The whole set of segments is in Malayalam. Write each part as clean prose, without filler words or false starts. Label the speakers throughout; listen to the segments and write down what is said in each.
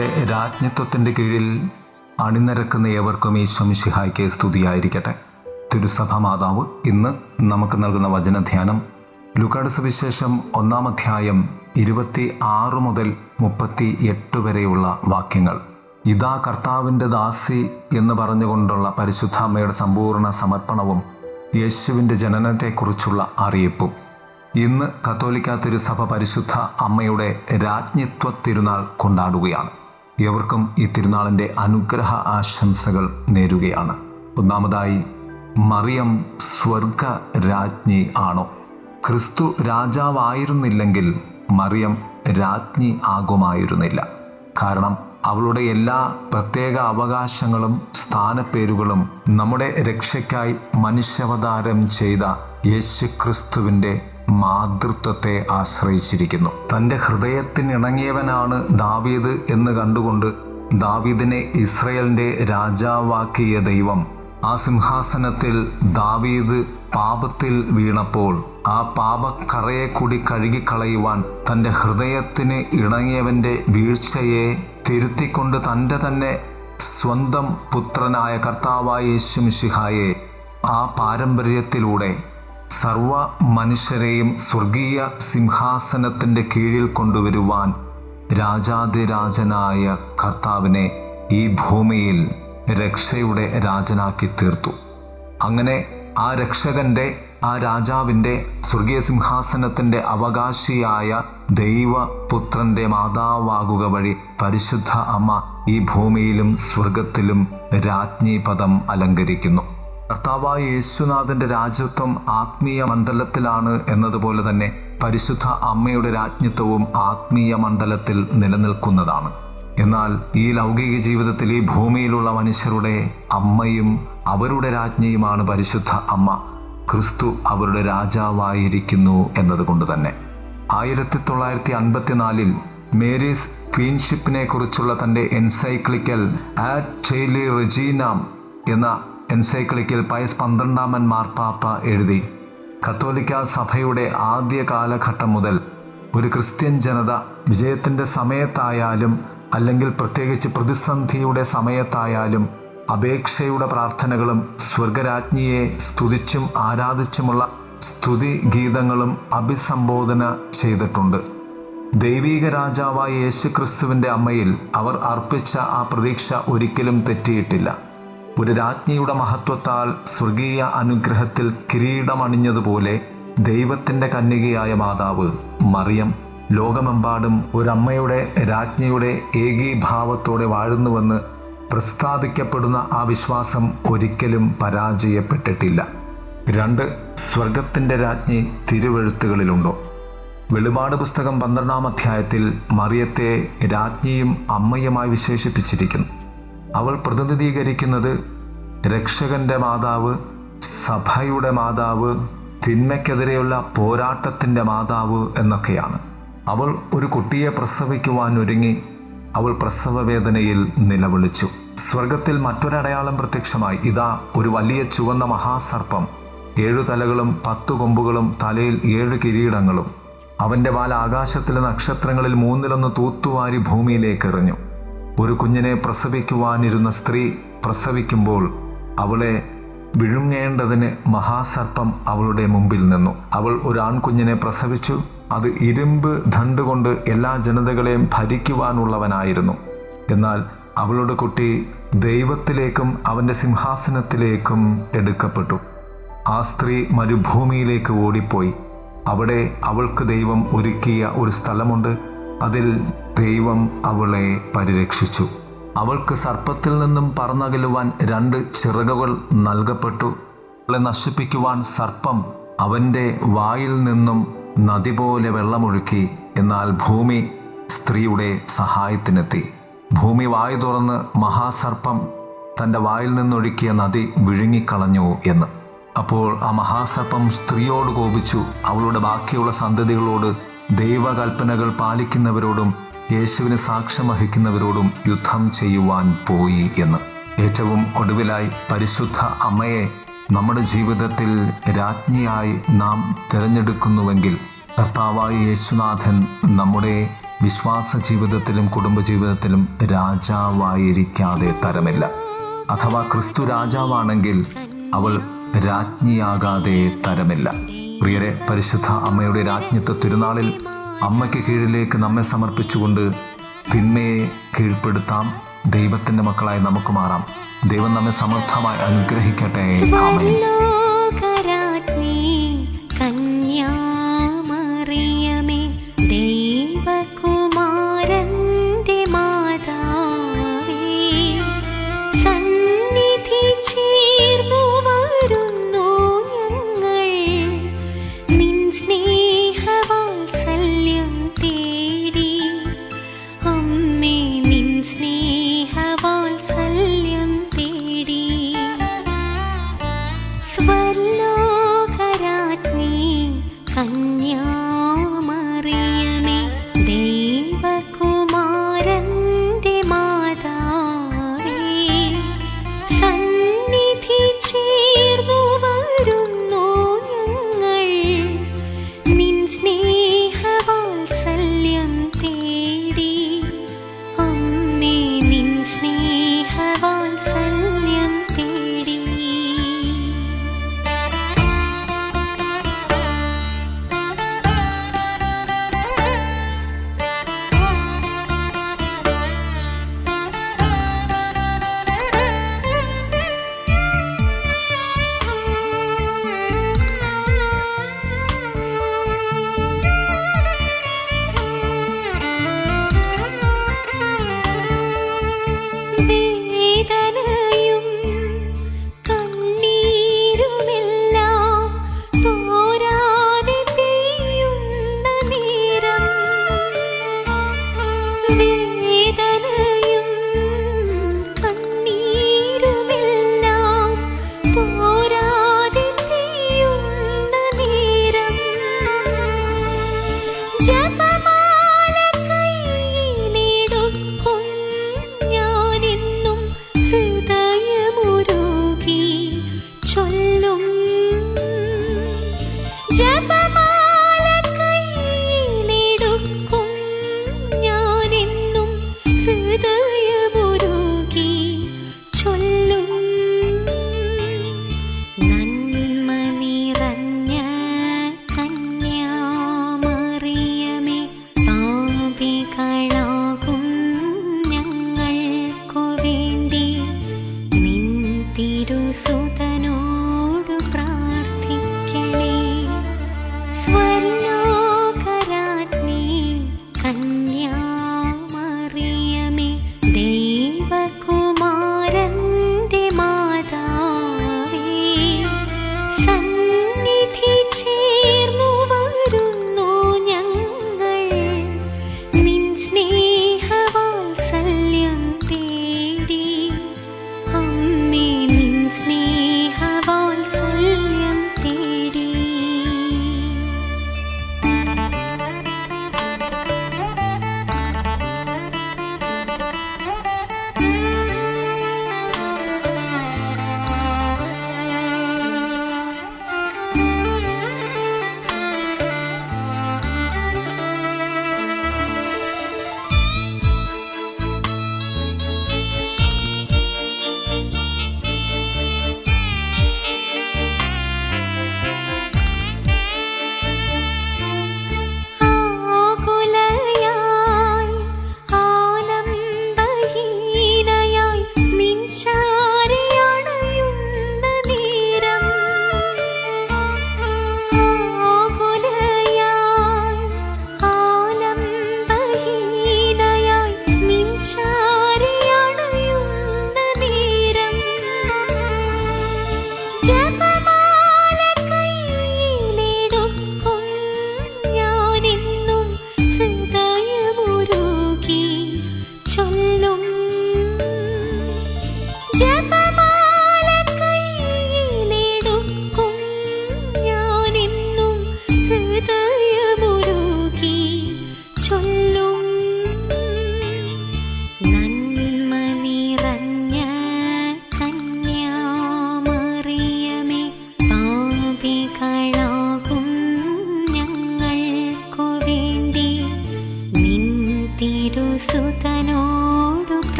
Speaker 1: ഈശോയുടെ രാജ്ഞത്വത്തിൻ്റെ കീഴിൽ അണിനിരക്കുന്ന ഏവർക്കും ഈശോ മിശിഹായ്ക്ക് സ്തുതിയായിരിക്കട്ടെ. തിരുസഭ മാതാവ് ഇന്ന് നമുക്ക് നൽകുന്ന വചനധ്യാനം ലൂക്കായുടെ സുവിശേഷം 1-ാം അധ്യായം 26 മുതൽ 38 വരെയുള്ള വാക്യങ്ങൾ. ഇതാ കർത്താവിൻ്റെ ദാസി എന്ന് പറഞ്ഞുകൊണ്ടുള്ള പരിശുദ്ധ അമ്മയുടെ സമ്പൂർണ്ണ സമർപ്പണവും യേശുവിൻ്റെ ജനനത്തെക്കുറിച്ചുള്ള അറിയിപ്പും. ഇന്ന് കത്തോലിക്ക തിരുസഭ പരിശുദ്ധ അമ്മയുടെ രാജ്ഞിത്വ തിരുനാൾ കൊണ്ടാടുകയാണ്. ഏവർക്കും ഈ തിരുനാളിൻ്റെ അനുഗ്രഹ ആശംസകൾ നേരുകയാണ്. ഒന്നാമതായി, മറിയം സ്വർഗ രാജ്ഞി ആണോ? ക്രിസ്തു രാജാവായിരുന്നില്ലെങ്കിൽ മറിയം രാജ്ഞി ആകുമായിരുന്നില്ല. കാരണം അവളുടെ എല്ലാ പ്രത്യേക അവകാശങ്ങളും സ്ഥാനപ്പേരുകളും നമ്മുടെ രക്ഷയ്ക്കായി മനുഷ്യാവതാരം ചെയ്ത യേശുക്രിസ്തുവിൻ്റെ മാതൃത്വത്തെ ആശ്രയിച്ചിരിക്കുന്നു. തൻ്റെ ഹൃദയത്തിനിണങ്ങിയവനാണ് ദാവീദ് എന്ന് കണ്ടുകൊണ്ട് ദാവീദിനെ ഇസ്രയേലിൻ്റെ രാജാവാക്കിയ ദൈവം ആ സിംഹാസനത്തിൽ ദാവീദ് പാപത്തിൽ വീണപ്പോൾ ആ പാപക്കറയെ കൂടി കഴുകിക്കളയുവാൻ തൻ്റെ ഹൃദയത്തിന് ഇണങ്ങിയവൻ്റെ വീഴ്ചയെ തിരുത്തിക്കൊണ്ട് തൻ്റെ തന്നെ സ്വന്തം പുത്രനായ കർത്താവായ യേശു മിശിഹായെ ആ പാരമ്പര്യത്തിലൂടെ സർവ മനുഷ്യരെയും സ്വർഗീയ സിംഹാസനത്തിൻ്റെ കീഴിൽ കൊണ്ടുവരുവാൻ രാജാതിരാജനായ കർത്താവിനെ ഈ ഭൂമിയിൽ രക്ഷയുടെ രാജനാക്കി തീർത്തു. അങ്ങനെ ആ രക്ഷകൻ്റെ, ആ രാജാവിൻ്റെ സ്വർഗീയ സിംഹാസനത്തിൻ്റെ അവകാശിയായ ദൈവപുത്രൻ്റെ മാതാവാകുക വഴി പരിശുദ്ധ അമ്മ ഈ ഭൂമിയിലും സ്വർഗത്തിലും രാജ്ഞി പദം അലങ്കരിക്കുന്നു. കർത്താവായ യേശുനാഥൻ്റെ രാജ്യത്വം ആത്മീയ മണ്ഡലത്തിലാണ് എന്നതുപോലെ തന്നെ പരിശുദ്ധ അമ്മയുടെ രാജ്ഞിത്വവും ആത്മീയ മണ്ഡലത്തിൽ നിലനിൽക്കുന്നതാണ്. എന്നാൽ ഈ ലൗകിക ജീവിതത്തിൽ ഈ ഭൂമിയിലുള്ള മനുഷ്യരുടെ അമ്മയും അവരുടെ രാജ്ഞിയുമാണ് പരിശുദ്ധ അമ്മ. ക്രിസ്തു അവരുടെ രാജാവായിരിക്കുന്നു എന്നതുകൊണ്ട് തന്നെ 1954 മേരീസ് ക്വീൻഷിപ്പിനെ കുറിച്ചുള്ള തൻ്റെ എൻസൈക്ലിക്കൽ ആഡ് ചേലി റെജീനാം എന്ന എൻസൈക്ലിക്കൽ പയസ് 12 മാർപ്പാപ്പ എഴുതി, കത്തോലിക്ക സഭയുടെ ആദ്യ കാലഘട്ടം മുതൽ ഒരു ക്രിസ്ത്യൻ ജനത വിജയത്തിൻ്റെ സമയത്തായാലും അല്ലെങ്കിൽ പ്രത്യേകിച്ച് പ്രതിസന്ധിയുടെ സമയത്തായാലും അപേക്ഷയുടെ പ്രാർത്ഥനകളും സ്വർഗരാജ്ഞിയെ സ്തുതിച്ചും ആരാധിച്ചുമുള്ള സ്തുതി ഗീതങ്ങളും അഭിസംബോധന ചെയ്തിട്ടുണ്ട്. ദൈവീക രാജാവായ യേശുക്രിസ്തുവിൻ്റെ അമ്മയിൽ അവർ അർപ്പിച്ച ആ പ്രതീക്ഷ ഒരിക്കലും തെറ്റിയിട്ടില്ല. ഒരു രാജ്ഞിയുടെ മഹത്വത്താൽ സ്വർഗീയ അനുഗ്രഹത്തിൽ കിരീടമണിഞ്ഞതുപോലെ ദൈവത്തിൻ്റെ കന്യകയായ മാതാവ് മറിയം ലോകമെമ്പാടും ഒരമ്മയുടെ രാജ്ഞിയുടെ ഏകീഭാവത്തോടെ വാഴുന്നുവെന്ന് പ്രസ്താവിക്കപ്പെടുന്ന ആ വിശ്വാസം ഒരിക്കലും പരാജയപ്പെട്ടിട്ടില്ല. 2. സ്വർഗത്തിൻ്റെ രാജ്ഞി തിരുവെഴുത്തുകളിലുണ്ടോ? വെളിപാട് പുസ്തകം 12-ാം അധ്യായത്തിൽ മറിയത്തെ രാജ്ഞിയും അമ്മയുമായി വിശേഷിപ്പിച്ചിരിക്കുന്നു. അവൾ പ്രതിനിധീകരിക്കുന്നത് രക്ഷകന്റെ മാതാവ്, സഭയുടെ മാതാവ്, തിന്മയ്ക്കെതിരെയുള്ള പോരാട്ടത്തിൻ്റെ മാതാവ് എന്നൊക്കെയാണ്. അവൾ ഒരു കുട്ടിയെ പ്രസവിക്കുവാൻ ഒരുങ്ങി. അവൾ പ്രസവവേദനയിൽ നിലവിളിച്ചു. സ്വർഗത്തിൽ മറ്റൊരടയാളം പ്രത്യക്ഷമായി. ഇതാ ഒരു വലിയ ചുവന്ന മഹാസർപ്പം, 7 തലകളും 10 കൊമ്പുകളും തലയിൽ 7 കിരീടങ്ങളും. അവൻ്റെ വാൽ ആകാശത്തിലെ നക്ഷത്രങ്ങളിൽ 1/3 തൂത്തുവാരി ഭൂമിയിലേക്ക് എറിഞ്ഞു. ഒരു കുഞ്ഞിനെ പ്രസവിക്കുവാനിരുന്ന സ്ത്രീ പ്രസവിക്കുമ്പോൾ അവളെ വിഴുങ്ങേണ്ടതിന് മഹാസർപ്പം അവളുടെ മുമ്പിൽ നിന്നു. അവൾ ഒരു ആൺകുഞ്ഞിനെ പ്രസവിച്ചു. അത് ഇരുമ്പ് ദണ്ഡുകൊണ്ട് എല്ലാ ജനതകളെയും ഭരിക്കുവാനുള്ളവനായിരുന്നു. എന്നാൽ അവളുടെ കുട്ടി ദൈവത്തിലേക്കും അവൻ്റെ സിംഹാസനത്തിലേക്കും എടുക്കപ്പെട്ടു. ആ സ്ത്രീ മരുഭൂമിയിലേക്ക് ഓടിപ്പോയി. അവിടെ അവൾക്ക് ദൈവം ഒരുക്കിയ ഒരു സ്ഥലമുണ്ട്. അതിൽ ദൈവം അവളെ പരിരക്ഷിച്ചു. അവൾക്ക് സർപ്പത്തിൽ നിന്നും പറന്നകലുവാൻ 2 ചിറകുകൾ നൽകപ്പെട്ടു. അവളെ നശിപ്പിക്കുവാൻ സർപ്പം അവൻ്റെ വായിൽ നിന്നും നദി പോലെ വെള്ളമൊഴുക്കി. എന്നാൽ ഭൂമി സ്ത്രീയുടെ സഹായത്തിനെത്തി. ഭൂമി വായു തുറന്ന് മഹാസർപ്പം തൻ്റെ വായിൽ നിന്നൊഴുക്കിയ നദി വിഴുങ്ങിക്കളഞ്ഞു എന്ന്. അപ്പോൾ ആ മഹാസർപ്പം സ്ത്രീയോട് കോപിച്ചു. അവളുടെ ബാക്കിയുള്ള സന്തതികളോട്, ദൈവകൽപ്പനകൾ പാലിക്കുന്നവരോടും യേശുവിന് സാക്ഷ്യം വഹിക്കുന്നവരോടും യുദ്ധം ചെയ്യുവാൻ പോയി എന്ന്. ഏറ്റവും ഒടുവിലായി പരിശുദ്ധ അമ്മയെ നമ്മുടെ ജീവിതത്തിൽ രാജ്ഞിയായി നാം തിരഞ്ഞെടുക്കുന്നുവെങ്കിൽ കർത്താവായ യേശുനാഥൻ നമ്മുടെ വിശ്വാസ ജീവിതത്തിലും കുടുംബജീവിതത്തിലും രാജാവായിരിക്കാതെ തരമില്ല. അഥവാ ക്രിസ്തു രാജാവാണെങ്കിൽ അവൾ രാജ്ഞിയാകാതെ തരമില്ല. പ്രിയരെ, പരിശുദ്ധ അമ്മയുടെ രാജ്ഞിത്വ തിരുനാളിൽ അമ്മയ്ക്ക് കീഴിലേക്ക് നമ്മെ സമർപ്പിച്ചുകൊണ്ട് തിന്മയെ കീഴ്പ്പെടുത്താം. ദൈവത്തിൻ്റെ മക്കളായി നമുക്ക് മാറാം. ദൈവം നമ്മെ സമർത്ഥമായി അനുഗ്രഹിക്കട്ടെ. ആമേൻ.
Speaker 2: Swear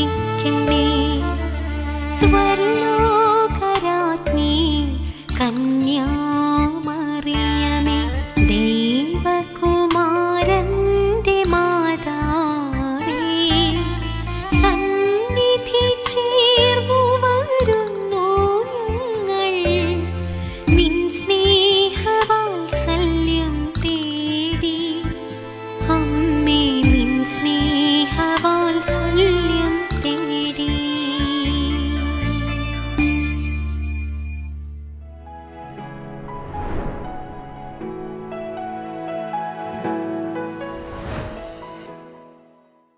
Speaker 2: അനുഗ്രഹിക്കണേ.